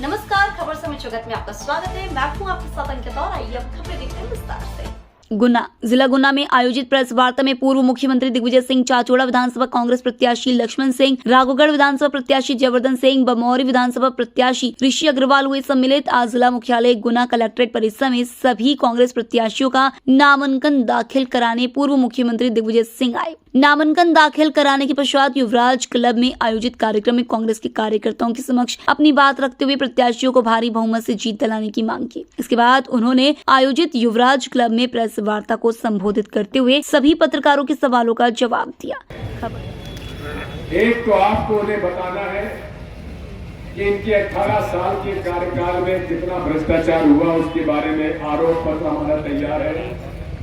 नमस्कार, खबर समय जगत में आपका स्वागत है। मैं हूं आपके साथ अंकिता और आइए अब खबरें देखते हैं विस्तार से। गुना जिला गुना में आयोजित प्रेस वार्ता में पूर्व मुख्यमंत्री दिग्विजय सिंह, चाचौड़ा विधानसभा कांग्रेस प्रत्याशी लक्ष्मण सिंह, राघोगढ़ विधानसभा प्रत्याशी जयवर्धन सिंह, बमौरी विधानसभा प्रत्याशी ऋषि अग्रवाल हुए सम्मिलित। आज जिला मुख्यालय गुना कलेक्ट्रेट परिसर में सभी कांग्रेस प्रत्याशियों का नामांकन दाखिल कराने पूर्व मुख्यमंत्री दिग्विजय सिंह आए। नामांकन दाखिल कराने के पश्चात युवराज क्लब में आयोजित कार्यक्रम में कांग्रेस के कार्यकर्ताओं के समक्ष अपनी बात रखते हुए प्रत्याशियों को भारी बहुमत से जीत दिलाने की मांग की। इसके बाद उन्होंने आयोजित युवराज क्लब में प्रेस वार्ता को संबोधित करते हुए सभी पत्रकारों के सवालों का जवाब दिया। एक तो आपको उन्हें बताना है कि इनके 18 साल के कार्यकाल में जितना भ्रष्टाचार हुआ उसके बारे में आरोप पत्र हमारा तैयार है।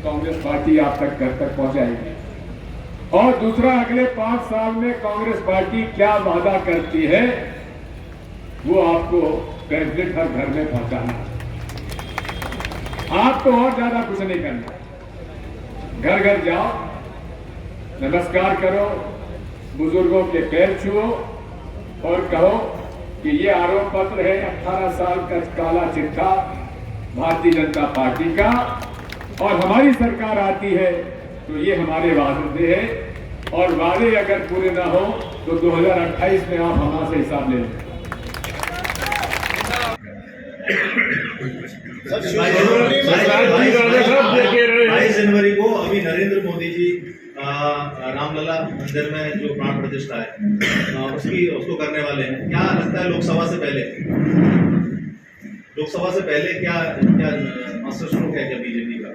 कांग्रेस पार्टी आप तक घर तक पहुंचाएगी। और दूसरा, अगले 5 साल में कांग्रेस पार्टी क्या वादा करती है वो आपको पैम्फलेट हर घर में पहुंचाना है। आप तो और ज्यादा कुछ नहीं करना। घर घर जाओ, नमस्कार करो, बुजुर्गों के पैर छुओ और कहो कि ये आरोप पत्र है 18 साल का काला चिट्ठा भारतीय जनता पार्टी का, और हमारी सरकार आती है तो ये हमारे वादे हैं, और वादे अगर पूरे ना हो तो 2028 में आप हमारे से हिसाब ले लें। 22 जनवरी को अभी नरेंद्र मोदी जी रामलला मंदिर में जो प्राण प्रतिष्ठा है उसको करने वाले हैं। क्या लगता है लोकसभा से पहले क्या मास्टर स्ट्रोक है क्या बीजेपी का?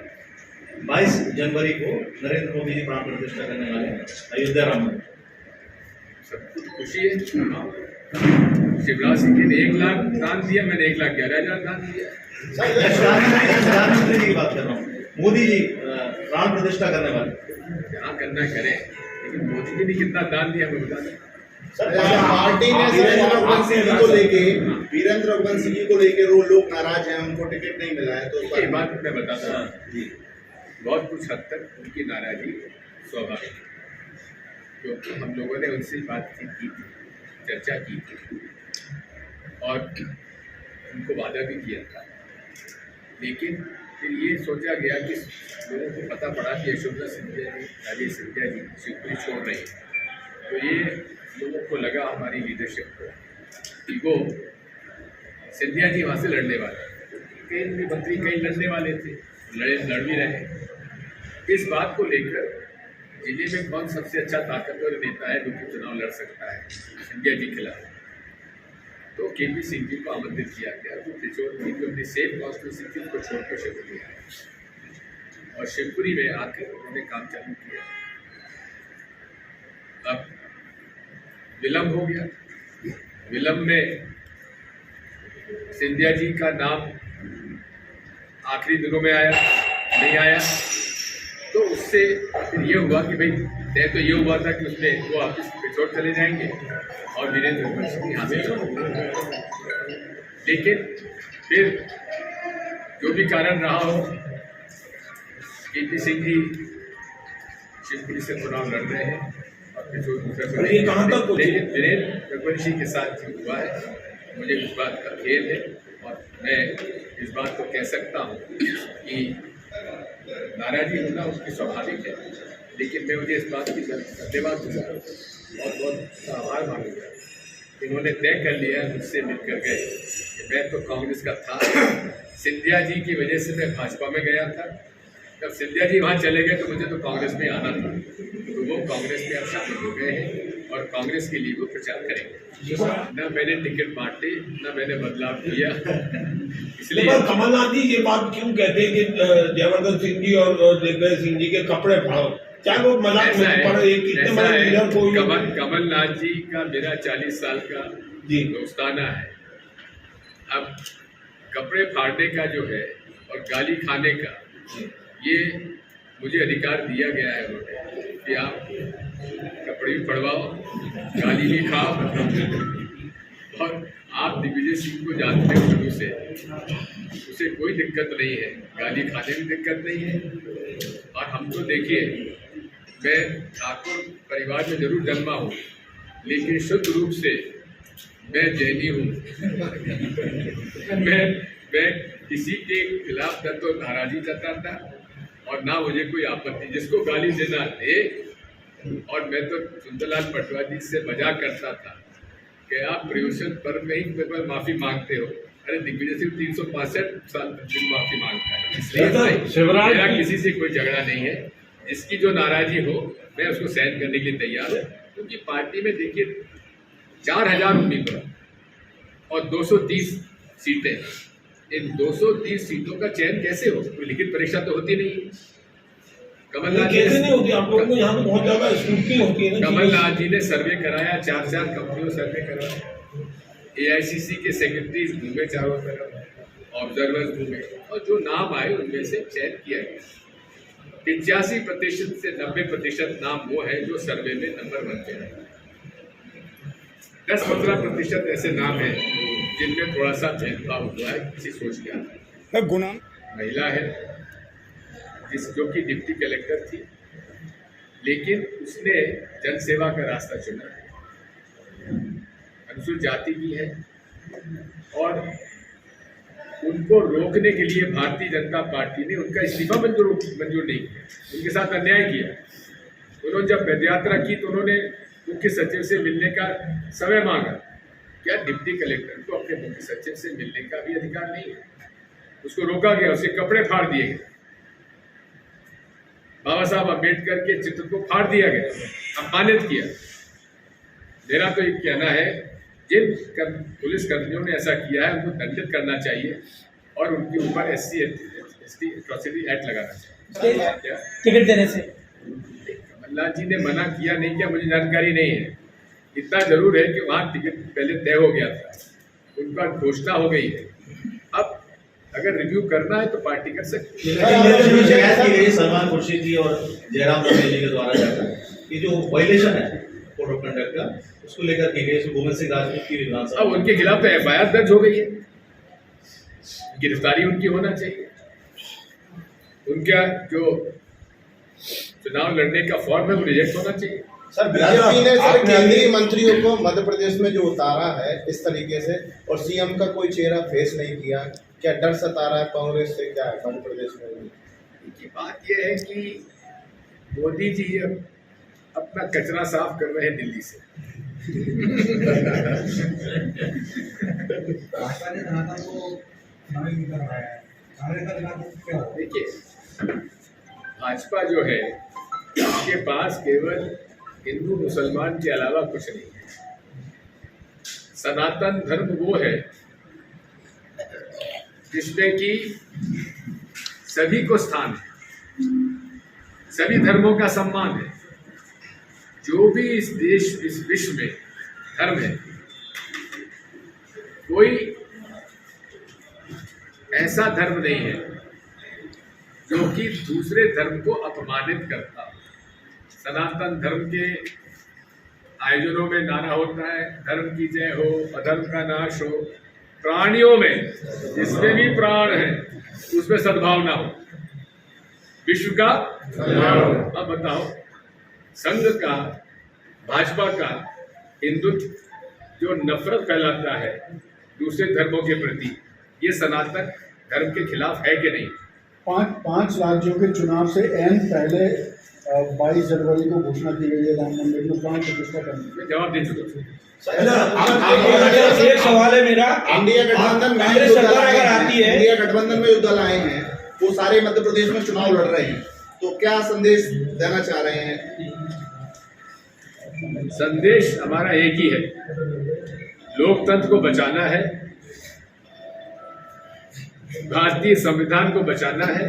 22 जनवरी को नरेंद्र मोदी जी प्राण प्रतिष्ठा करने वाले हैं अयोध्या राम मंदिर। खुशी है। शिवराज सिंह ने 1 लाख दान दिया, मैंने 1,11,000 दान दिया। प्रधानमंत्री जी की बात कर रहा हूँ। मोदी जी प्राण प्रतिष्ठा करने वाले क्या करना करें, लेकिन मोदी जी ने कितना दान दिया हमें बता दें। पार्टी में वीरेंद्र रघुवंशी जी को लेके लोग नाराज हैं, उनको टिकट नहीं मिला है। तो ये बात मैं बताता हूँ, बहुत कुछ हद तक उनकी नाराजगी स्वाभाविक है, क्योंकि हम लोगों ने उनसे बातचीत की थी, चर्चा की थी और उनको वादा भी किया था। लेकिन फिर ये सोचा गया कि लोगों को पता पड़ा कि यशोधरा सिंधिया जी, राजेश सिंधिया जी शिवपुरी छोड़ रहे हैं, तो ये लोगों को लगा हमारी लीडरशिप को कि वो सिंधिया जी वहाँ से लड़ने वाले, कई मंत्री कई लड़ने वाले थे, लड़ भी रहे। इस बात को लेकर जिले में कौन सबसे अच्छा ताकतवर नेता है जो कि चुनाव लड़ सकता है सिंधिया जी के खिलाफ, तो केपी सिंह जी को आमंत्रित किया गया। तो त्रिचौर की अपनी सेम कॉन्स्टिट्यूंसी थी उसको छोड़कर शिवपुरी आए और शिवपुरी में आकर उन्होंने काम चालू किया। अब विलम्ब हो गया, विलम्ब में सिंधिया जी का नाम आखिरी दिनों में आया, नहीं आया, तो उससे फिर ये हुआ कि भाई तय तो ये हुआ था कि उसमें वो वापस पिछोड़ चले जाएंगे और वीरेंद्र रघुवंशी यहाँ से। लेकिन फिर जो भी कारण रहा हो, केपी सिंह जी शिवपुरी से चुनाव लड़ रहे हैं और पिछोड़ लेकिन वीरेंद्र रघुवंशी के साथ जो हुआ है, मुझे इस बात का खेद है और मैं इस बात को कह सकता हूँ कि नाराजगी होना उसकी स्वाभाविक है, लेकिन मैं मुझे इस बात की धन्यवाद दूंगा, बहुत बहुत आभार मानूंगा। इन्होंने तय कर लिया, मुझसे मिलकर गए कि मैं तो कांग्रेस का था, सिंधिया जी की वजह से मैं भाजपा में गया था। जब सिंधिया जी वहाँ चले गए तो मुझे तो कांग्रेस में आना था, तो वो कांग्रेस में अब शामिल हो गए हैं और कांग्रेस के लिए वो प्रचार करेंगे। न मैंने टिकट बांटे, न मैंने बदलाव किया। इसलिए कमलनाथ जी ये बात क्यों कहते हैं कि जयवर्धन सिंह जी और दिग्विजय सिंह जी के कपड़े फाड़ो, चाहे वो मजाक में पड़े, कितने बड़े लीडर को। कमलनाथ जी का मेरा 40 साल का दोस्ताना है। अब कपड़े फाड़ने का जो है और गाली खाने का, ये मुझे अधिकार दिया गया है उन्होंने कि आप कपड़े भी पड़वाओ, गाली भी खाओ, और आप दिग्विजय सिंह को जानते हो शुरू से, उसे कोई दिक्कत नहीं है, गाली खाने में दिक्कत नहीं है। और हम तो देखिए, मैं ठाकुर परिवार में जरूर जन्मा हूँ, लेकिन शुद्ध रूप से मैं जैनी हूँ। मैं किसी के खिलाफ न तो नाराजी जताता और ना मुझे कोई आपत्ति, जिसको गाली देना दे। और मैं तो सुंदरलाल पटवा जी से मजाक करता था कि आप प्रयोजन पर्व में ही मेरे पर माफी मांगते हो। अरे दिग्विजय सिंह 365 साल माफी मांगता है, इसलिए मेरा किसी से कोई झगड़ा नहीं है। जिसकी जो नाराजी हो मैं उसको सहन करने के लिए तैयार हूँ, क्योंकि पार्टी में देखिए 4000 उम्मीदवार और 230 सीटें। इन 230 सीटों का चयन कैसे हो? कोई लिखित परीक्षा तो होती नहीं। कमलनाथ कैसे नहीं होती? आप लोगों को यहाँ पे बहुत ज्यादा स्क्रूटनी होती है ना। कमलनाथ जी ने सर्वे कराया, 4 कंपनियों सर्वे कराया, AICC के सेक्रेटरीज घूमे चारों तरफ, ऑब्जर्वर्स घूमे, और जो नाम आए उनमें से चयन किया गया। 85% से 90% नाम वो है जो सर्वे में नंबर 1 पे है। 10-15% ऐसे नाम हैं जिनमें थोड़ा सा भेदभाव हुआ है किसी सोच के आधार। गुना महिला है जो कि डिप्टी कलेक्टर थी, लेकिन उसने जनसेवा का रास्ता चुना है, अनुसूचित जाति की है, और उनको रोकने के लिए भारतीय जनता पार्टी ने उनका इस्तीफा मंजूर नहीं किया, उनके साथ अन्याय किया। उन्होंने जब पदयात्रा की तो उन्होंने मुख्य सचिव से मिलने का समय मांगा। क्या डिप्टी कलेक्टर को अपने मुख्य सचिव से मिलने का भी अधिकार नहीं है? उसको रोका गया, उसके कपड़े फाड़ दिए गए, बाबा साहब अम्बेडकर के चित्र को फाड़ दिया गया, अपमानित किया। मेरा तो ये कहना है जिन पुलिस कर्मियों ने ऐसा किया है उनको दंडित करना चाहिए और उनके ऊपर SC एट्रॉसिटी एक्ट लगाना चाहिए। टिकट देने से कमलनाथ जी ने मना किया नहीं किया मुझे जानकारी नहीं है। इतना जरूर है कि वहाँ टिकट पहले तय हो गया था, उनका घोषणा हो गई है। अब अगर रिव्यू करना है तो पार्टी कर सकती है। शिकायत की गई सलमान खुर्शीद और जयराम रमेश जी के द्वारा जाकर ये जो वायलेशन है कोड ऑफ कंडक्ट का, उसको लेकर की गई गोविंद सिंह राजपूत की विधानसभा। अब उनके खिलाफ तो FIR दर्ज हो गई है, गिरफ्तारी उनकी होना चाहिए। उनका जो चुनाव लड़ने का फॉर्म है वो रिजेक्ट होना चाहिए। सर बीजेपी ने सर केंद्रीय मंत्रियों को मध्य प्रदेश में जो उतारा है इस तरीके से, और CM का कोई चेहरा फेस नहीं किया, क्या डर सता रहा है कांग्रेस से? क्या है मध्य प्रदेश में? की बात यह है कि मोदी जी अपना कचरा साफ कर रहे हैं दिल्ली से। देखिए भाजपा जो है उसके पास केवल हिंदू मुसलमान के अलावा कुछ नहीं है। सनातन धर्म वो है जिसमें कि सभी को स्थान है, सभी धर्मों का सम्मान है। जो भी इस देश इस विश्व में धर्म है, कोई ऐसा धर्म नहीं है जो कि दूसरे धर्म को अपमानित करता। सनातन धर्म के आयोजनों में नारा होता है धर्म की जय हो, अधर्म का नाश हो, प्राणियों में जिसमें भी प्राण है उसमें सद्भावना हो, विश्व का। अब बताओ संघ का, भाजपा का हिंदुत्व जो नफरत फैलाता है दूसरे धर्मों के प्रति, ये सनातन धर्म के खिलाफ है कि नहीं? पांच राज्यों के चुनाव से एन पहले 22 जनवरी को घोषणा की गई है राम मंदिर में प्राण प्रतिष्ठा करने। मैं जवाब दे चुका। एक सवाल है मेरा, इंडिया गठबंधन में कांग्रेस सरकार अगर आती है, इंडिया गठबंधन में जो दल आए हैं वो सारे मध्य प्रदेश में चुनाव लड़ रहे हैं, तो क्या संदेश देना चाह रहे हैं? संदेश हमारा एक ही है, लोकतंत्र को बचाना है, भारतीय संविधान को बचाना है,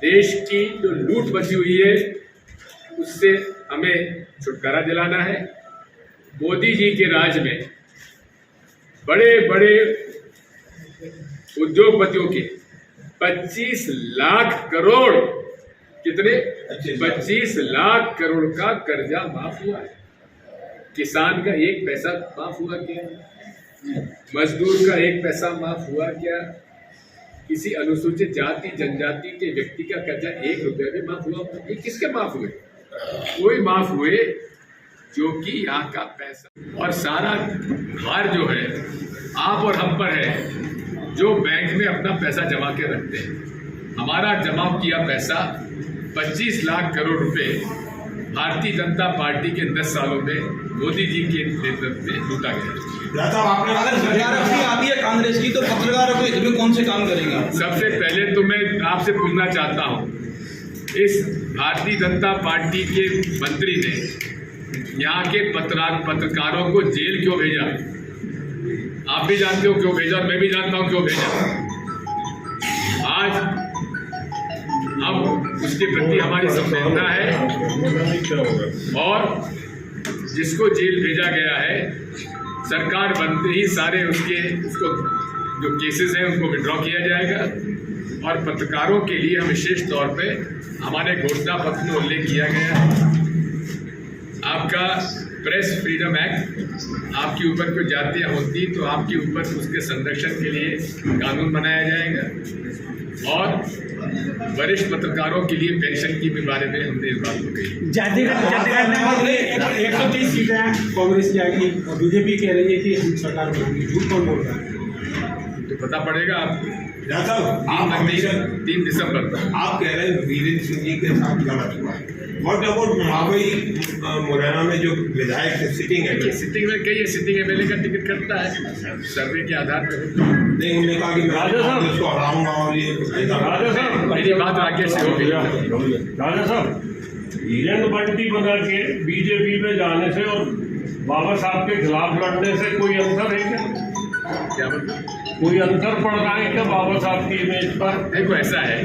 देश की जो लूट मची हुई है उससे हमें छुटकारा दिलाना है। मोदी जी के राज में बड़े बड़े उद्योगपतियों के 25 लाख करोड़, कितने? 25 लाख करोड़ का कर्जा माफ हुआ है। किसान का 1 पैसा माफ हुआ क्या? मजदूर का 1 पैसा माफ हुआ क्या? किसी अनुसूचित जाति जनजाति के व्यक्ति का कर्जा 1 रुपया भी माफ हुआ? ये किसके माफ हुए? कोई माफ हुए जो कि यहाँ का पैसा और सारा भार जो है आप और हम पर है, जो बैंक में अपना पैसा जमा के रखते हैं। हमारा जमा किया पैसा 25 लाख करोड़ रुपए भारतीय जनता पार्टी के 10 सालों में मोदी जी के नेतृत्व में लूटा गया। अगर सरकार अपनी आती है कांग्रेस की तो पत्रकारों के हित में कौन से काम करेंगे? सबसे पहले तो मैं आपसे पूछना चाहता हूँ, इस भारतीय जनता पार्टी के मंत्री ने यहाँ के पत्रकारों को जेल क्यों भेजा? आप भी जानते हो क्यों भेजा और मैं भी जानता हूँ क्यों भेजा। आज अब उसके प्रति हमारी संवेदना है और जिसको जेल भेजा गया है, सरकार बनते ही सारे उसको जो केसेस हैं उनको विड्रॉ किया जाएगा और पत्रकारों के लिए विशेष तौर पे हमारे घोषणा पत्र में उल्लेख किया गया है। आपका प्रेस फ्रीडम एक्ट, आपके ऊपर कोई जातियाँ होती तो आपके ऊपर उसके संरक्षण के लिए कानून बनाया जाएगा और वरिष्ठ पत्रकारों के लिए पेंशन की भी बारे में हमने इस बात को कही। 130 सीटें कांग्रेस की आएगी और बीजेपी कह रही है कि हम सरकार बनाएंगे। झूठ कौन बोल रहा है? तो पता पड़ेगा आपको। आप 3 दिसंबर आप कह रहे हैं वीरेंद्र सिंह जी के साथ गलत हुआ है। व्हाट अबाउट महावई मुरैना में जो विधायक थे सिटिंग है, सिटिंग में कई सिटिंग एमएलए का टिकट कटता है सर्वे के आधार पर। नहीं, उन्होंने कहा कि मैं इसको हराऊंगा और ये मेरी बात राकेश से होगी। राजा साहब, वीरेंद्र बंटी बना के बीजेपी में जाने से और बाबा साहब के खिलाफ लड़ने से कोई अंतर है क्या मतलब? कोई अंतर पड़ रहा है क्या बाबा साहब की इमेज पर? देखो ऐसा है,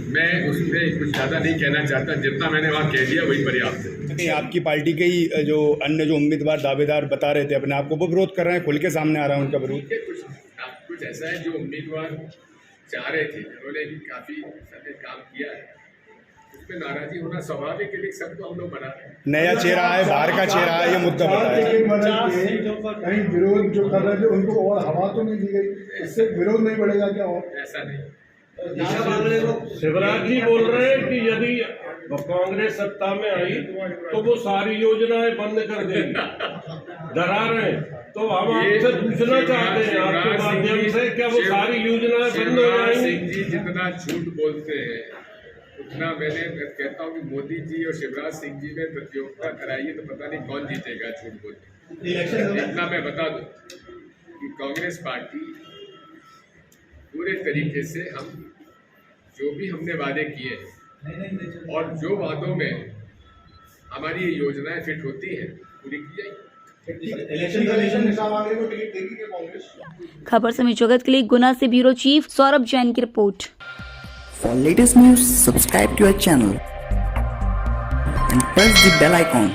मैं उसमें कुछ ज़्यादा नहीं कहना चाहता, जितना मैंने वहाँ कह दिया वही पर्याप्त है। आपकी पार्टी के ही जो अन्य जो उम्मीदवार दावेदार बता रहे थे अपने आप को, वो विरोध कर रहे हैं, खुल के सामने आ रहा है उनका विरोध। कुछ ऐसा है जो उम्मीदवार चाह रहे थे, उन्होंने भी काफ़ी सारे काम किया है, उसमें नाराजगी होना स्वाभाविक है, लेकिन सबको हम लोग बना रहे हैं। नया चेहरा है, बाहर का चेहरा है, ये मुद्दा बताया। कहीं विरोध जो कर रहे थे उनको और हवा तो नहीं दी गई, इससे विरोध नहीं बढ़ेगा क्या? और ऐसा नहीं, शिवराज जी बोल रहे हैं कि यदि कांग्रेस सत्ता में आई तो वो सारी योजनाएं बंद कर देगी, डरा रहे हैं। तो हम आपसे पूछना चाहते हैं आपके माध्यम से, क्या वो सारी योजनाएं बंद हो जाएंगी? सिंह जी जितना झूठ बोलते हैं उतना मैं कहता हूँ कि मोदी जी और शिवराज सिंह जी में प्रतियोगिता कराइए तो पता नहीं कौन जीतेगा झूठ बोलते। इतना मैं बता दूं कि कांग्रेस पार्टी पूरे तरीके से हम जो भी हमने वादे किए और जो वादों में हमारी ये योजनाएं फिट होती हैं पूरी की जाएगी। इलेक्शन कमीशन निजाम आगे को टिकट देगी क्या कांग्रेस? खबर समय जगत के लिए गुना से ब्यूरो चीफ सौरभ जैन की report. For latest news, subscribe to our channel and press the bell icon.